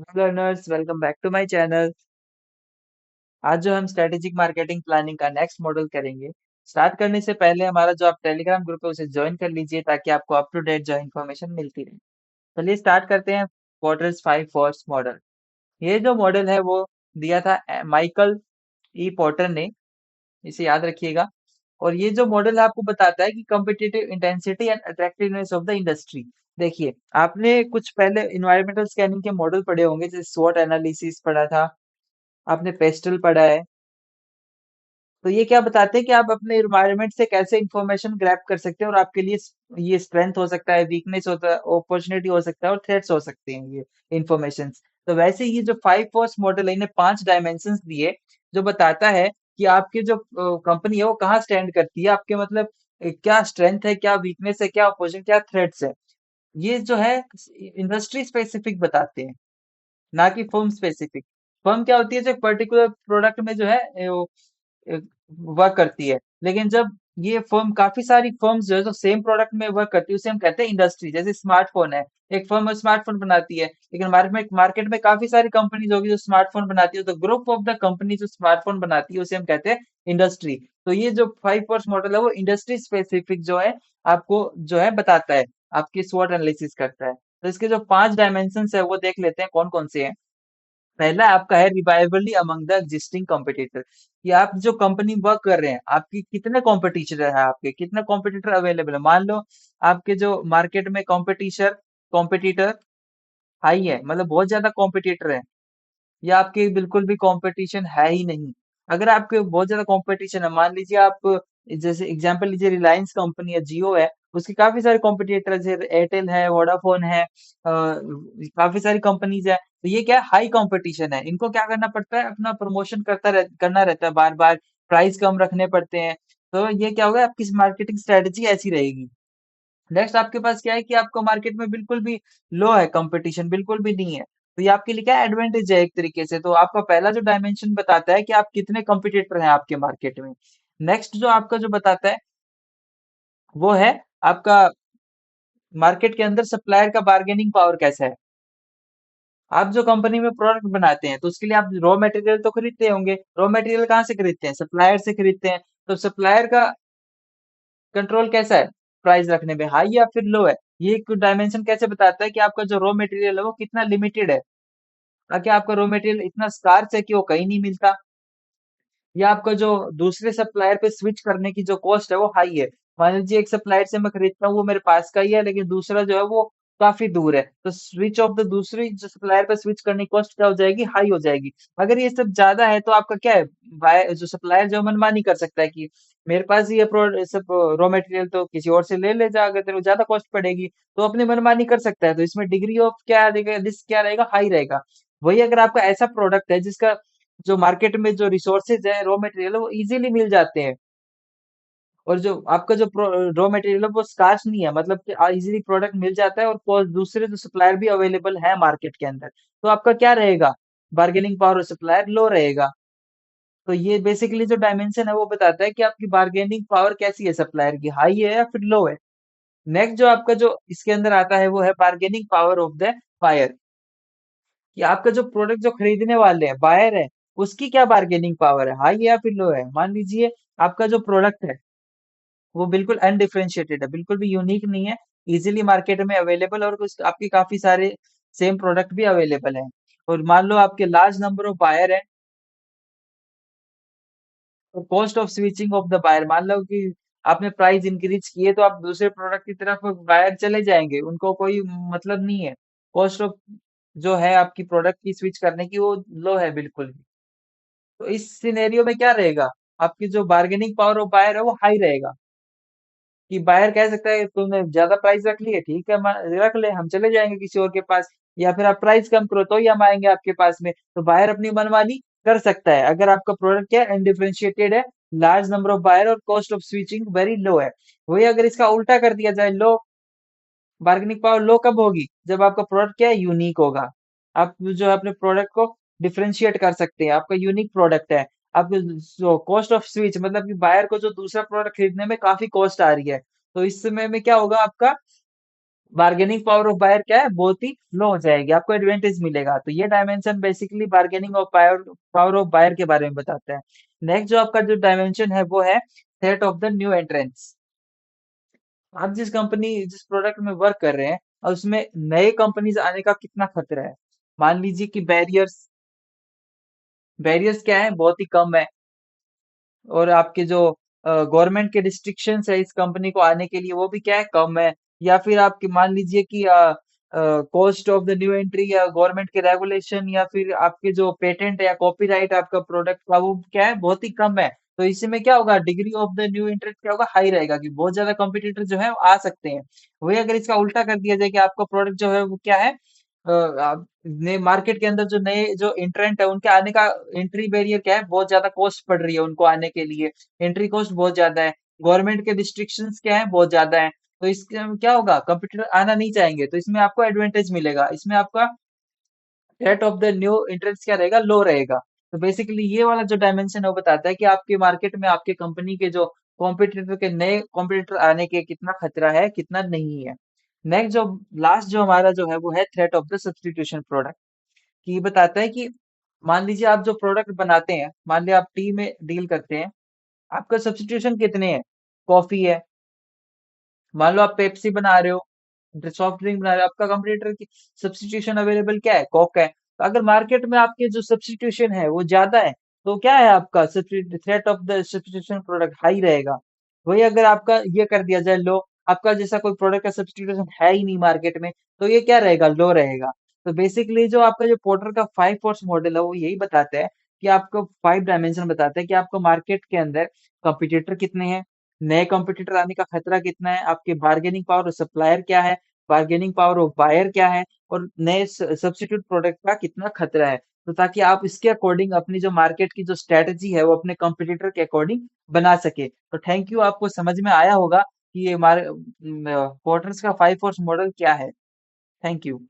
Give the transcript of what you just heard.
Hello learners, welcome back to my channel. आज जो हम स्ट्रेटेजिक मार्केटिंग प्लानिंग का नेक्स्ट मॉडल करेंगे। स्टार्ट करने से पहले हमारा जो आप टेलीग्राम ग्रुप है उसे ज्वाइन कर लीजिए ताकि आपको अप टू डेट जो इन्फॉर्मेशन मिलती रहे। चलिए स्टार्ट करते हैं। Quarters 5 first model. ये जो मॉडल है वो दिया था माइकल ई पॉटर ने। इसे याद रखिएगा। और ये जो मॉडल है आपको बताता है कि competitive intensity and attractiveness of the industry. देखिए, आपने कुछ पहले इन्वायरमेंटल स्कैनिंग के मॉडल पढ़े होंगे, जैसे स्वॉट एनालिसिस पढ़ा था, आपने पेस्टल पढ़ा है। तो ये क्या बताते हैं कि आप अपने एनवायरनमेंट से कैसे इंफॉर्मेशन ग्रैब कर सकते हैं और आपके लिए ये स्ट्रेंथ हो सकता है, वीकनेस होता है, अपॉर्चुनिटी हो सकता है और थ्रेट्स हो सकते हैं ये इंफॉर्मेशन। तो वैसे ये जो 5 फोर्स मॉडल है, इन्हें 5 डायमेंशंस दिए, जो बताता है कि आपकी जो कंपनी है वो कहाँ स्टैंड करती है, आपके मतलब क्या स्ट्रेंथ है, क्या वीकनेस है, क्या अपॉर्चुनिटी, क्या थ्रेट्स है। ये जो है इंडस्ट्री स्पेसिफिक बताते हैं, ना कि फर्म स्पेसिफिक। फर्म क्या होती है, जो पर्टिकुलर प्रोडक्ट में जो है वर्क करती है। लेकिन जब ये फर्म, काफी सारी फर्म्स जो है जो सेम प्रोडक्ट में वर्क करती है, उसे हम कहते हैं इंडस्ट्री। जैसे स्मार्टफोन है, एक फर्म स्मार्टफोन बनाती है, लेकिन मार्केट में काफी सारी कंपनीज होगी जो स्मार्टफोन बनाती है, तो ग्रुप ऑफ द कंपनी जो स्मार्टफोन बनाती है उसे हम कहते हैं इंडस्ट्री। तो ये जो 5 फोर्स मॉडल है वो इंडस्ट्री स्पेसिफिक जो है आपको जो है बताता है, आपकी स्वॉट एनालिसिस करता है। तो इसके जो 5 डायमेंशन है वो देख लेते हैं कौन कौन से हैं। पहला आपका है रिवाइवली अमंग द एग्जिस्टिंग कॉम्पिटिटर, कि आप जो कंपनी वर्क कर रहे हैं, आपकी कितने कॉम्पिटिटर है, आपके कितने कॉम्पिटिटर अवेलेबल है। मान लो आपके जो मार्केट में कॉम्पिटिटर हाई है, मतलब बहुत ज्यादा कॉम्पिटिटर है, या आपके बिल्कुल भी कंपटीशन है ही नहीं। अगर आपके बहुत ज्यादा कंपटीशन है, मान लीजिए आप, जैसे एग्जांपल लीजिए, रिलायंस कंपनी है, जियो है, उसके काफी सारे कॉम्पिटिटर जैसे एयरटेल है, वोडाफोन है, काफी सारी कंपनीज है। तो ये क्या है, हाई कंपटीशन है, इनको क्या करना पड़ता है, अपना प्रमोशन करना रहता है, बार बार प्राइस कम रखने पड़ते हैं। तो ये क्या होगा, आपकी मार्केटिंग स्ट्रेटेजी ऐसी रहेगी। नेक्स्ट आपके पास क्या है कि आपको मार्केट में बिल्कुल भी लो है, कंपटीशन बिल्कुल भी नहीं है, तो ये आपके लिए क्या एडवांटेज है एक तरीके से। तो आपका पहला जो डायमेंशन बताता है कि आप कितने कंपटीटर हैं आपके मार्केट में। नेक्स्ट जो आपका जो बताता है वो है आपका मार्केट के अंदर सप्लायर का बार्गेनिंग पावर कैसा है। आप जो कंपनी में प्रोडक्ट बनाते हैं तो उसके लिए आप रॉ मटेरियल तो खरीदते होंगे। रॉ मटेरियल कहाँ से खरीदते हैं, सप्लायर से खरीदते हैं। तो सप्लायर का कंट्रोल कैसा है, प्राइस रखने में हाई या फिर लो है। ये एक डायमेंशन कैसे बताता है कि आपका जो रॉ मटेरियल है वो कितना लिमिटेड है, ताकि आपका रॉ मटेरियल इतना स्कार्स है कि वो कहीं नहीं मिलता, या आपका जो दूसरे सप्लायर पे स्विच करने की जो कॉस्ट है वो हाई है। मान लीजिए एक सप्लायर से मैं खरीदता हूँ, वो मेरे पास का ही है, लेकिन दूसरा जो है वो काफी दूर है, तो स्विच ऑफ द दूसरी जो सप्लायर पे स्विच करने की कॉस्ट क्या हो जाएगी, हाई हो जाएगी। अगर ये सब ज्यादा है तो आपका क्या है, बाय जो सप्लायर जो मनमानी कर सकता है कि मेरे पास ये प्रोडक्ट सब रॉ मटेरियल तो किसी और से ले जा, अगर तेरे को ज्यादा कॉस्ट पड़ेगी तो अपनी मनमानी कर सकता है। तो इसमें डिग्री ऑफ क्या रहेगा, रिस्क क्या रहेगा, हाई रहेगा। वही अगर आपका ऐसा प्रोडक्ट है जिसका जो मार्केट में जो रिसोर्सेज है, रॉ मटेरियल है, वो इजीली मिल जाते हैं, और जो आपका जो रॉ मटेरियल है वो स्कार्स नहीं है, मतलब कि इजीली प्रोडक्ट मिल जाता है, और दूसरे जो सप्लायर भी अवेलेबल है मार्केट के अंदर, तो आपका क्या रहेगा, बार्गेनिंग पावर सप्लायर लो रहेगा। तो ये बेसिकली जो डायमेंशन है वो बताता है कि आपकी बार्गेनिंग पावर कैसी है, सप्लायर की हाई है या फिर लो है। नेक्स्ट जो आपका जो इसके अंदर आता है वो है bargaining power of the buyer, कि आपका जो प्रोडक्ट जो खरीदने वाले हैं, बायर है, उसकी क्या बार्गेनिंग पावर है, हाई है या फिर लो है। मान लीजिए आपका जो प्रोडक्ट है वो बिल्कुल अनडिफरेंशिएटेड है, बिल्कुल भी यूनिक नहीं है, इजीली मार्केट में अवेलेबल, और कुछ आपके काफी सारे सेम प्रोडक्ट भी अवेलेबल हैं। और मान लो आपके लार्ज नंबर ऑफ बायर है, तो cost of switching of the buyer, मान लो कि आपने प्राइस इंक्रीज किए तो आप दूसरे प्रोडक्ट की तरफ बायर चले जाएंगे, उनको कोई मतलब नहीं है। कॉस्ट ऑफ जो है आपकी प्रोडक्ट की स्विच करने की वो लो है बिल्कुल भी। तो इस सिनेरियो में क्या रहेगा, आपकी जो बार्गेनिंग पावर ऑफ बायर है वो हाई रहेगा, कि बायर कह सकता है तुमने ज्यादा प्राइस रख ली है, ठीक है, रख ले, हम चले जाएंगे किसी और के पास, या फिर आप प्राइस कम करो तो ही हम आएंगे आपके पास में। तो बायर अपनी मनमानी कर सकता है अगर आपका प्रोडक्ट क्या है, अनडिफरेंशिएटेड है, लार्ज नंबर ऑफ बायर और cost of switching very low है। वही अगर इसका उल्टा कर दिया जाए, लो बार्गेनिंग पावर लो कब होगी, जब आपका प्रोडक्ट क्या है, यूनिक होगा। आप जो है अपने प्रोडक्ट को डिफरेंशिएट कर सकते हैं, आपका यूनिक प्रोडक्ट है। आपके जो कॉस्ट ऑफ स्विच, मतलब कि बायर को जो दूसरा प्रोडक्ट खरीदने में काफी कॉस्ट आ रही है, तो इस समय में क्या होगा आपका, बार्गेनिंग पावर ऑफ बायर क्या है, बहुत ही लो हो जाएगी, आपको एडवांटेज मिलेगा। तो ये dimension basically bargaining of power power of buyer के बारे में बताता है। नेक्स्ट जो आपका जो डायमेंशन है वो है threat of the new entrance. आप जिस कंपनी जिस प्रोडक्ट में वर्क कर रहे हैं और उसमें नए कंपनीज आने का कितना खतरा है। मान लीजिए कि बैरियर्स बैरियर्स क्या है, बहुत ही कम है। और आपके जो गवर्नमेंट के रिस्ट्रिक्शंस है इस कंपनी को आने के लिए वो भी क्या है, कम है। या फिर आपकी मान लीजिए कि cost of the new entry या गवर्नमेंट के रेगुलेशन या फिर आपके जो पेटेंट या कॉपीराइट आपका प्रोडक्ट का वो क्या है, बहुत ही कम है। तो इसमें क्या होगा, डिग्री ऑफ द न्यू एंट्रेंट क्या होगा, हाई रहेगा कि बहुत ज्यादा कंपटीटर जो है वो आ सकते हैं। वही अगर इसका उल्टा कर दिया जाए कि आपका प्रोडक्ट जो है वो क्या है, आप ने मार्केट के अंदर जो नए जो एंट्रेंट है उनके आने का एंट्री बैरियर क्या है, बहुत ज्यादा कॉस्ट पड़ रही है उनको आने के लिए। एंट्री कॉस्ट बहुत ज्यादा है। गवर्नमेंट के रिस्ट्रिक्शंस क्या है, बहुत ज्यादा है। तो इसके में क्या होगा, कंपटीटर आना नहीं चाहेंगे, तो इसमें आपको एडवांटेज मिलेगा। इसमें आपका rate of the new interest क्या रहेगा, लो रहेगा। तो बेसिकली ये वाला जो डायमेंशन है वो बताता है कि आपके मार्केट में आपके कंपनी के जो कॉम्पिटिटर के नए कॉम्पिटिटर आने के कितना खतरा है, कितना नहीं है। नेक्स्ट जो लास्ट जो हमारा जो है वो है threat of the substitution product. कि ये बताता है कि मान लीजिए आप जो प्रोडक्ट बनाते हैं, मान लिया आप टी में डील करते हैं, आपका सब्स्टिट्यूशन कितने हैं। कॉफी है, मान लो आप पेप्सी बना रहे हो, सॉफ्ट ड्रिंक बना रहे हो, आपका कंपटीटर की सब्स्टिट्यूशन अवेलेबल क्या है, कोक है। तो अगर मार्केट में आपके जो सब्स्टिट्यूशन है वो ज्यादा है, तो क्या है आपका threat of the substitution product high रहेगा। वही अगर आपका ये कर दिया जाए लो, आपका जैसा कोई प्रोडक्ट का सब्स्टिट्यूशन है ही नहीं मार्केट में, तो ये क्या रहेगा, लो रहेगा। तो बेसिकली जो आपका जो पोर्टर का 5 फोर्स मॉडल है वो यही बताता है कि आपको 5 डायमेंशन बताता है कि आपको मार्केट के अंदर कंपटीटर कितने हैं, नए कंपटीटर आने का खतरा कितना है, आपके बार्गेनिंग पावर ऑफ सप्लायर क्या है, बार्गेनिंग पावर ऑफ बायर क्या है, और नए सब्स्टिट्यूट प्रोडक्ट का कितना खतरा है। तो ताकि आप इसके अकॉर्डिंग अपनी जो मार्केट की जो स्ट्रेटजी है वो अपने कंपटीटर के अकॉर्डिंग बना सके। तो थैंक यू, आपको समझ में आया होगा कि ये हमारे पोर्टर्स का 5 फोर्स मॉडल क्या है। Thank you.